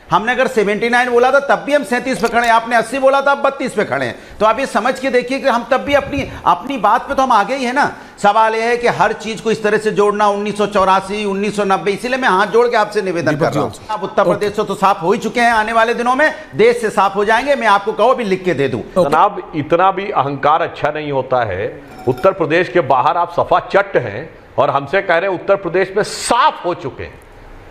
हमने अगर 79 बोला था तब भी हम 37 पे खड़े हैं, आपने 80 बोला था, अब 32 पे खड़े हैं। तो आप ये समझ के देखिए कि हम तब भी अपनी बात पे तो हम आगे ही है ना। सवाल यह है कि हर चीज को इस तरह से जोड़ना 1984 1990, इसीलिए मैं हाथ जोड़ के आपसे निवेदन कर रहा हूं। आप उत्तर प्रदेश से तो साफ हो ही चुके हैं, आने वाले दिनों में देश से साफ हो जाएंगे। मैं आपको कहो भी लिख के दे दूं। जनाब, इतना भी अहंकार अच्छा नहीं होता है। उत्तर प्रदेश के बाहर आप सफा चट्ट हैं और हमसे कह रहे हैं उत्तर प्रदेश में साफ हो चुके हैं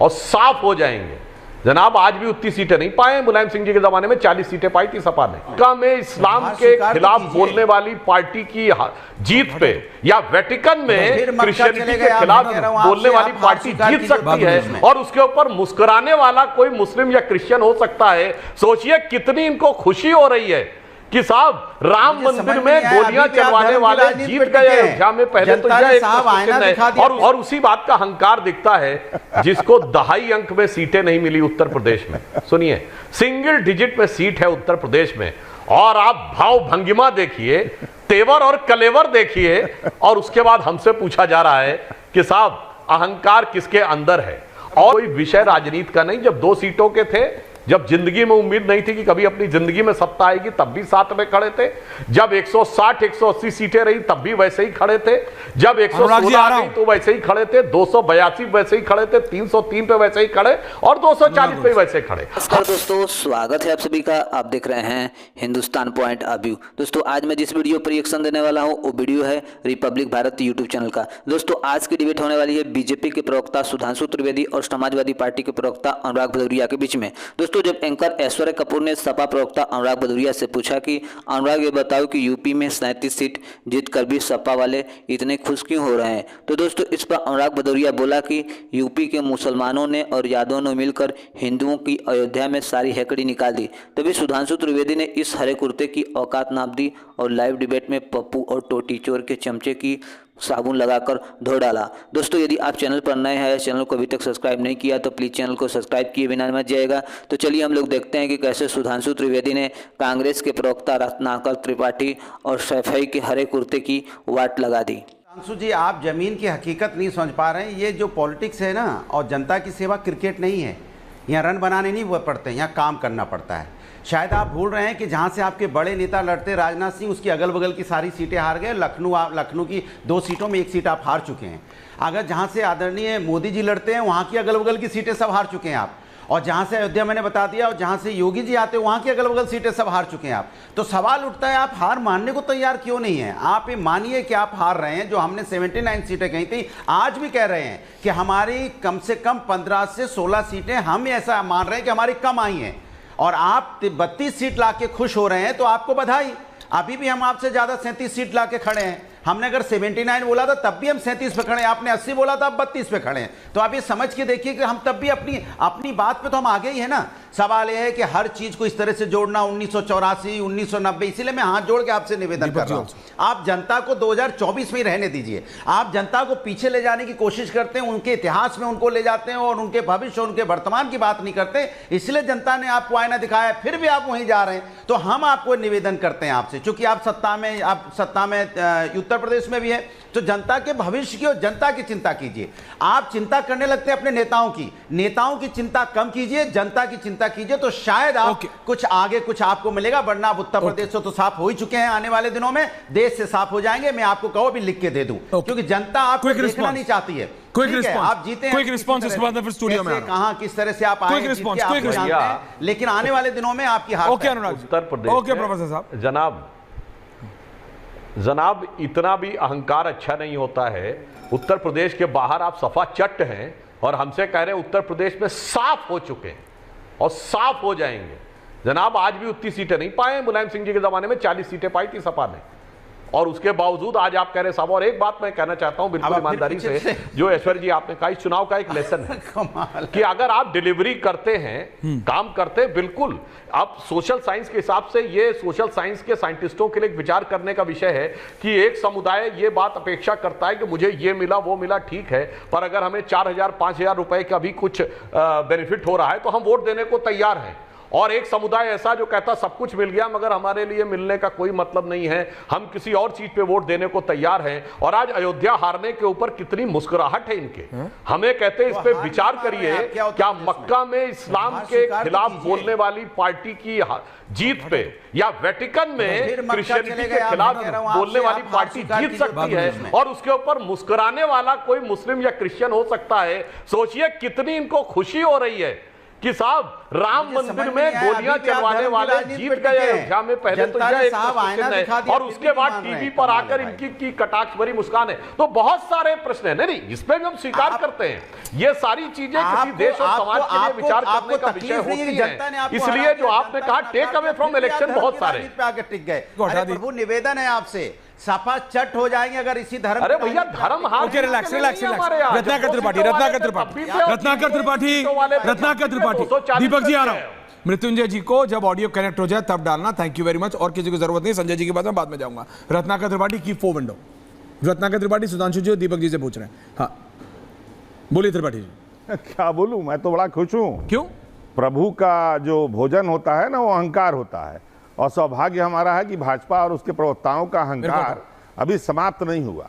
और साफ हो जाएंगे। जनाब, आज भी उतनी सीटें नहीं पाए। मुलायम सिंह जी के जमाने में 40 सीटें पाई थी सपा ने। का में इस्लाम के खिलाफ बोलने वाली पार्टी की जीत पे या वेटिकन में क्रिश्चियनिटी के खिलाफ बोलने वाली पार्टी जीत सकती है और उसके ऊपर मुस्कुराने वाला कोई मुस्लिम या क्रिश्चियन हो सकता है। सोचिए कितनी इनको खुशी हो रही है कि साहब राम मंदिर में गोलियां चलवाने वाले जीत गए अयोध्या में। पहले तो यह एक क्वेश्चन है और उसी बात का अहंकार दिखता है जिसको दहाई अंक में सीटें नहीं मिली उत्तर प्रदेश में। सुनिए, सिंगल डिजिट में सीट है उत्तर प्रदेश में और आप भाव भंगिमा देखिए, तेवर और कलेवर देखिए और उसके बाद हमसे पूछा जा रहा है कि साहब अहंकार किसके अंदर है। और कोई विषय राजनीति का नहीं। जब 2 सीटों के थे, जब जिंदगी में उम्मीद नहीं थी कि कभी अपनी जिंदगी में सत्ता आएगी, तब भी साथ में खड़े थे। जब 160 180 सीटें रही तब भी वैसे ही खड़े थे। जब 116 आ गई तो वैसे ही खड़े थे। 282 वैसे ही खड़े थे। 303 पे वैसे ही खड़े और 240 पे वैसे खड़े। नमस्कार दोस्तों, स्वागत है आप सभी का। आप देख रहे हैं हिंदुस्तान पॉइंट ऑफ व्यू। दोस्तों, आज मैं जिस वीडियो पर रिएक्शन देने वाला हूं वो वीडियो है रिपब्लिक भारत यूट्यूब चैनल का। दोस्तों, आज की डिबेट होने वाली है बीजेपी के प्रवक्ता सुधांशु त्रिवेदी और समाजवादी पार्टी के प्रवक्ता अनुराग भदौरिया के बीच में। दोस्तों, जब एंकर ऐश्वर्या कपूर ने सपा प्रवक्ता अनुराग भदौरिया से पूछा कि अनुराग ये बताओ कि यूपी में 37 सीट जीत कर भी सपा वाले इतने खुश क्यों हो रहे हैं। तो दोस्तों, इस पर अनुराग भदौरिया बोला कि यूपी के मुसलमानों ने और यादवों ने मिलकर हिंदुओं की अयोध्या में सारी हैकड़ी निकाल दी। तभी सुधांशु त्रिवेदी ने इस हरे कुर्ते की औकात नाप दी और लाइव डिबेट में पप्पू और टोटी चोर के चमचे की साबुन लगाकर धो डाला। दोस्तों, यदि आप चैनल पर नए हैं, चैनल को अभी तक सब्सक्राइब नहीं किया तो प्लीज़ चैनल को सब्सक्राइब किए बिना मत जाएगा। तो चलिए हम लोग देखते हैं कि कैसे सुधांशु त्रिवेदी ने कांग्रेस के प्रवक्ता रत्नाकर त्रिपाठी और सैफई के हरे कुर्ते की वाट लगा दी। सुधांशु जी, आप जमीन की हकीकत नहीं समझ पा रहे हैं। ये जो पॉलिटिक्स है ना, और जनता की सेवा क्रिकेट नहीं है। यहाँ रन बनाने नहीं पड़ते, यहाँ काम करना पड़ता है। शायद आप भूल रहे हैं कि जहाँ से आपके बड़े नेता लड़ते राजनाथ सिंह, उसकी अगल बगल की सारी सीटें हार गए। लखनऊ की 2 सीटों में 1 सीट आप हार चुके हैं। अगर जहाँ से आदरणीय मोदी जी लड़ते हैं वहाँ की अगल बगल की सीटें सब हार चुके हैं आप। और जहाँ से अयोध्या मैंने बता दिया, और जहाँ से योगी जी आते हैं वहाँ की अगल बगल सीटें सब हार चुके हैं आप। तो सवाल उठता है, आप हार मानने को तैयार क्यों नहीं है। आप ये मानिए कि आप हार रहे हैं। जो हमने 79 सीटें कही थी, आज भी कह रहे हैं कि हमारी कम से कम 15 से 16 सीटें हम ऐसा मान रहे हैं कि हमारी कम आई हैं। और आप 32 सीट लाके खुश हो रहे हैं तो आपको बधाई। अभी भी हम आपसे ज्यादा 37 सीट लाके खड़े हैं। हमने अगर 79 बोला था तब भी हम 37 पे खड़े हैं, आपने 80 बोला था, अब 32 पे खड़े हैं। तो आप ये समझ के देखिए कि हम तब भी अपनी बात पे तो हम आगे ही है ना। सवाल यह है कि हर चीज को इस तरह से जोड़ना 1984 1990, इसीलिए मैं हाथ जोड़ के आपसे निवेदन कर रहा हूं। आप जनता को 2024 में ही रहने दीजिए। आप जनता को पीछे ले जाने की कोशिश करते हैं, उनके इतिहास में उनको ले जाते हैं और उनके भविष्य उनके वर्तमान की बात नहीं करते। इसलिए जनता ने आपको आईना दिखाया, फिर भी आप वहीं जा रहे हैं। तो हम आपको निवेदन करते हैं आपसे, चूंकि आप सत्ता में उत्तर प्रदेश में भी है, तो जनता के भविष्य की और जनता की चिंता कीजिए। आप चिंता करने लगते हैं अपने नेताओं की चिंता कम कीजिए, जनता की चिंता कीजिए, तो शायद आप कुछ आगे कुछ आपको मिलेगा। वरना आप उत्तर प्रदेश से तो साफ हो ही चुके हैं, आने वाले दिनों में देश से साफ हो जाएंगे। मैं आपको कहो भी लिख के दे दूं, क्योंकि जनता आपको देखना नहीं चाहती है। आप जीते हैं, इसके बाद फिर स्टूडियो में कहां किस तरह से आप आए, लेकिन आने वाले दिनों में आपकी हार। ओके अनुराग, उत्तर प्रदेश, ओके प्रोफेसर साहब। जनाब, इतना भी अहंकार अच्छा नहीं होता है। उत्तर प्रदेश के बाहर आप सफा चट्ट हैं और हमसे कह रहे हैं उत्तर प्रदेश में साफ हो चुके हैं और साफ हो जाएंगे। जनाब, आज भी उतनी सीटें नहीं पाए। मुलायम सिंह जी के जमाने में 40 सीटें पाई थी सपा ने और उसके बावजूद आज आप कह रहे साहब। और एक बात मैं कहना चाहता हूं बिल्कुल ईमानदारी से, जो ऐश्वर्या जी आपने कहा, इस चुनाव का एक लेसन है कि अगर आप डिलीवरी करते हैं, काम करते हैं, बिल्कुल अब सोशल साइंस के हिसाब से ये सोशल साइंस के साइंटिस्टों के लिए विचार करने का विषय है कि एक समुदाय ये बात अपेक्षा करता है कि मुझे ये मिला वो मिला, ठीक है, पर अगर हमें 4000 5000 रुपए का भी कुछ बेनिफिट हो रहा है तो हम वोट देने को तैयार हैं। और एक समुदाय ऐसा जो कहता सब कुछ मिल गया मगर हमारे लिए मिलने का कोई मतलब नहीं है, हम किसी और चीज पे वोट देने को तैयार हैं। और आज अयोध्या हारने के ऊपर कितनी मुस्कुराहट है इनके। हमें कहते हैं इस पे विचार करिए, क्या मक्का में इस्लाम के खिलाफ बोलने वाली पार्टी की जीत पे या वेटिकन में क्रिश्चियनिटी के खिलाफ बोलने वाली पार्टी जीत सकती है और उसके ऊपर मुस्कुराने वाला कोई मुस्लिम या क्रिश्चियन हो सकता है? सोचिए कितनी इनको खुशी हो रही है कि साहब राम मंदिर में गोलियां चलवाने वाले जीत गए अयोध्या में। पहले तो यह एक प्रश्न है और उसके बाद टीवी पर आकर इनकी कटाक्ष भरी मुस्कान है। तो बहुत सारे प्रश्न है, नहीं इसमें भी हम स्वीकार करते हैं, ये सारी चीजें किसी देश और समाज के लिए विचार करने का विषय होती है। इसलिए जो आपने कहा टेक अवे फ्रॉम इलेक्शन बहुत सारे आगे टिक गए। प्रभु निवेदन है आपसे, सपा चट हो जाएंगे अगर इसी धर्म। अरे भैया धर्म हार। Okay relax relax Ratnakar Tripathi Deepak ji आ रहा हूं। मृत्युंजय जी को जब ऑडियो कनेक्ट हो जाए तब डालना। Thank you very much. और किसी को जरूरत नहीं, संजय जी के बाद में जाऊंगा। रत्नाकर त्रिपाठी की 4 विंडो। रत्नाकर त्रिपाठी सुधांशु जी और दीपक जी से पूछ रहे हैं। हाँ बोलिए त्रिपाठी जी। क्या बोलूं, मैं तो बड़ा खुश हूं। क्यों? प्रभु का जो भोजन होता है ना वो अहंकार होता है और सौभाग्य हमारा है कि भाजपा और उसके प्रवक्ताओं का अहंकार अभी समाप्त नहीं हुआ।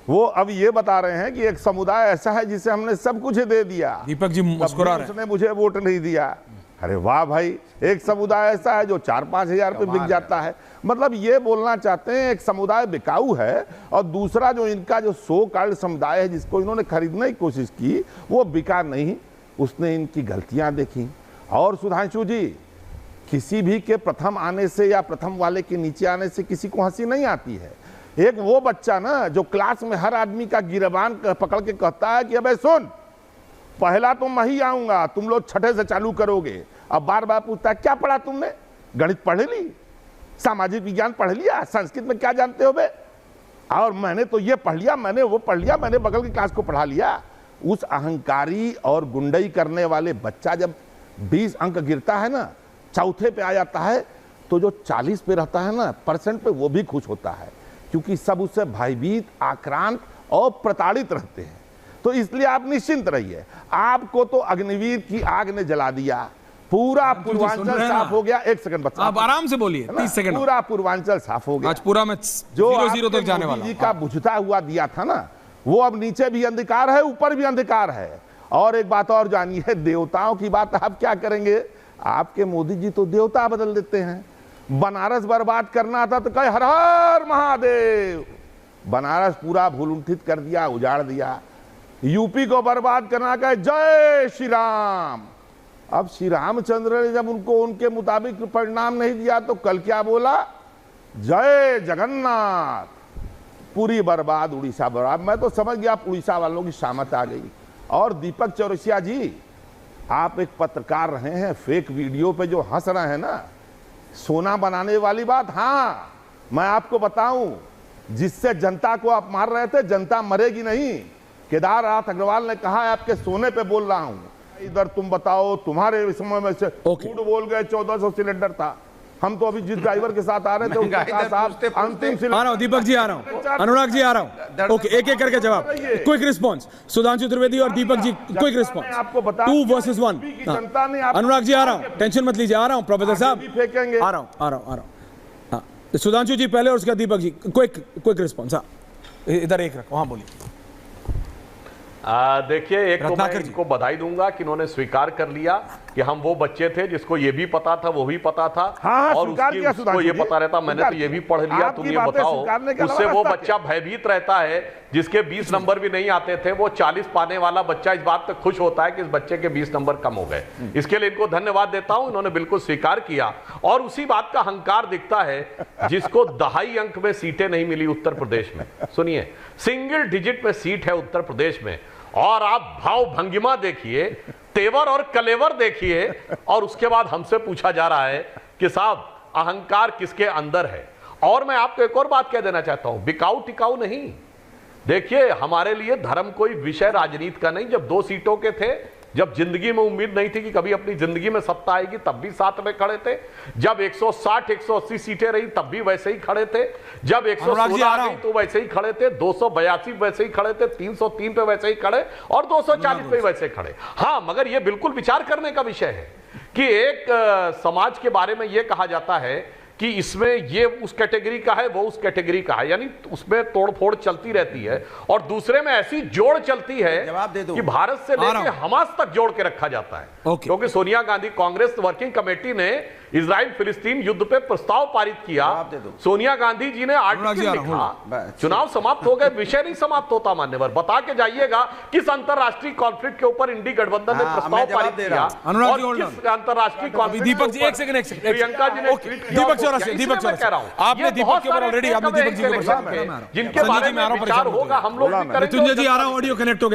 वो अब ये बता रहे हैं कि एक समुदाय ऐसा है जिसे हमने सब कुछ दे दिया। दीपक जी मुस्कुरा रहे हैं। उसने मुझे वोट नहीं दिया। अरे वाह भाई, एक समुदाय ऐसा है जो 4-5 हजार पे बिक जाता है। मतलब ये बोलना चाहते हैं एक समुदाय बिकाऊ है और दूसरा जो इनका जो सो कॉल्ड समुदाय है जिसको इन्होंने खरीदने की कोशिश की वो बिका नहीं। उसने इनकी गलतियां देखी। और सुधांशु जी, किसी भी के प्रथम आने से या प्रथम वाले के नीचे आने से किसी को हंसी नहीं आती है। एक वो बच्चा ना जो क्लास में हर आदमी का गिरबान पकड़ के कहता है कि अबे सुन, पहला तो मैं ही आऊंगा, तुम लोग छठे से चालू करोगे। अब बार बार पूछता है क्या पढ़ा तुमने, गणित पढ़ ली, सामाजिक विज्ञान पढ़ लिया, संस्कृत में क्या जानते हो बे? और मैंने तो ये पढ़ लिया, मैंने वो पढ़ लिया, मैंने बगल की क्लास को पढ़ा लिया। उस अहंकारी और गुंडई करने वाले बच्चा जब 20 अंक गिरता है ना, चौथे पे आ जाता है, तो जो 40 पे रहता है ना % पे, वो भी खुश होता है क्योंकि सब उससे भयभीत, आक्रांत और प्रताड़ित रहते हैं। तो इसलिए आप निश्चिंत रहिए, आपको तो अग्निवीर की आग ने जला दिया। पूरा पूर्वांचल साफ हो गया। 1 सेकंड बच्चा, आप आराम से बोलिए, 30 सेकंड। पूरा पूर्वांचल साफ हो गया। आज पूरा में जो 0-0 तक जाने वाला जी का बुझता हुआ दिया था ना, वो अब नीचे भी अंधकार है, ऊपर भी अंधकार है। और एक बात और जानिए, देवताओं की बात आप क्या करेंगे? आपके मोदी जी तो देवता बदल देते हैं। बनारस बर्बाद करना था तो कहे हर हर महादेव, बनारस पूरा भूलुंठित कर दिया, उजाड़ दिया। यूपी को बर्बाद करना कहे जय श्री राम। अब श्री रामचंद्र ने जब उनको उनके मुताबिक परिणाम नहीं दिया तो कल क्या बोला? जय जगन्नाथ। पूरी बर्बाद, उड़ीसा बर्बाद। मैं तो समझ गया उड़ीसा वालों की शामत आ गई। और दीपक चौरसिया जी, आप एक पत्रकार रहे हैं, फेक वीडियो पे जो हंस रहे हैं ना, सोना बनाने वाली बात। हाँ, मैं आपको बताऊं, जिससे जनता को आप मार रहे थे, जनता मरेगी नहीं। केदारनाथ अग्रवाल ने कहा है आपके सोने पे बोल रहा हूं। इधर तुम बताओ, तुम्हारे समय में से झूठ बोल गए 1400 सिलेंडर था। हम तो अभी जिस ड्राइवर के साथ आ रहे थे उसके साथ अंतिम सिलेंडर। आ रहा हूं दीपक जी, आ रहा हूं अनुराग जी, आ रहा हूं। ओके, एक एक करके जवाब, क्विक रिस्पांस। सुधांशु त्रिवेदी और दीपक जी, क्विक रिस्पांस। आपको बता 2 वर्सेस 1। अनुराग जी आ रहा हूं, टेंशन मत लीजिए, आ रहा हूं प्रोफेसर साहब, फेंकेंगे। आ रहा हूं। सुधांशु जी पहले और उसके बाद दीपक जी, क्विक रिस्पांस। इधर एक रखो, हाँ बोलिए। देखिए, एक तो मैं इनको बधाई दूंगा कि इन्होंने स्वीकार कर लिया कि हम वो बच्चे थे जिसको ये भी पता था, वो भी पता था। हाँ, और उसको ये पता रहता मैंने तो ये भी पढ़ लिया, तुम ये बताओ। उससे वो बच्चा भयभीत रहता है जिसके 20 नंबर भी नहीं आते थे। वो 40 पाने वाला बच्चा इस बात पे खुश होता है कि इस बच्चे के 20 नंबर कम हो गए। इसके लिए इनको धन्यवाद देता हूं, इन्होंने बिल्कुल स्वीकार किया। और उसी बात का अहंकार दिखता है जिसको 2.5 अंक में सीटें नहीं मिली उत्तर प्रदेश में। सुनिए, सिंगल डिजिट में सीट है उत्तर प्रदेश में, और आप भाव भंगिमा देखिए, तेवर और कलेवर देखिए, और उसके बाद हमसे पूछा जा रहा है कि साहब अहंकार किसके अंदर है। और मैं आपको एक और बात कह देना चाहता हूं, बिकाऊ टिकाऊ नहीं। देखिए, हमारे लिए धर्म कोई विषय राजनीति का नहीं। जब 2 सीटों के थे, जब जिंदगी में उम्मीद नहीं थी कि कभी अपनी जिंदगी में सत्ता आएगी, तब भी साथ में खड़े थे। जब 160-180 सीटें रही तब भी वैसे ही खड़े थे। जब 116 आ गई तो वैसे ही खड़े थे, 282 वैसे ही खड़े थे, 303 पे वैसे ही खड़े, और 240 पे वैसे खड़े। हाँ, मगर यह बिल्कुल विचार करने का विषय है कि एक समाज के बारे में यह कहा जाता है कि इसमें ये उस कैटेगरी का है, वो उस कैटेगरी का है, यानी उसमें तोड़फोड़ चलती रहती है, और दूसरे में ऐसी जोड़ चलती है जवाब दे दो। कि भारत से लेकर हमास तक जोड़ के रखा जाता है। ओके। क्योंकि सोनिया गांधी कांग्रेस वर्किंग कमेटी ने इजराइल फिलिस्तीन युद्ध पे प्रस्ताव पारित किया, जवाब दे दो। सोनिया गांधी जी ने आर्टिकल लिखा, चुनाव समाप्त हो गए, विषय नहीं समाप्त होता। मान्यवर बता के जाइएगा किस अंतरराष्ट्रीय कॉन्फ्लिक्ट के ऊपर इंडी गठबंधन ने प्रस्ताव पारित किया, अनुराग और जी, hold किस अंतरराष्ट्रीय कॉन्फ्लिक्ट दीपक जी एक सेकंड प्रियंका जी ने ट्वीट किया। दीपक आपने दीपक के ऊपर ऑलरेडी आपने दीपक जी के ऊपर जिनके बारे में विचार होगा, हम लोग भी करेंगे। मृत्युंजय जी आ रहा हूं, ऑडियो कनेक्ट हो गया।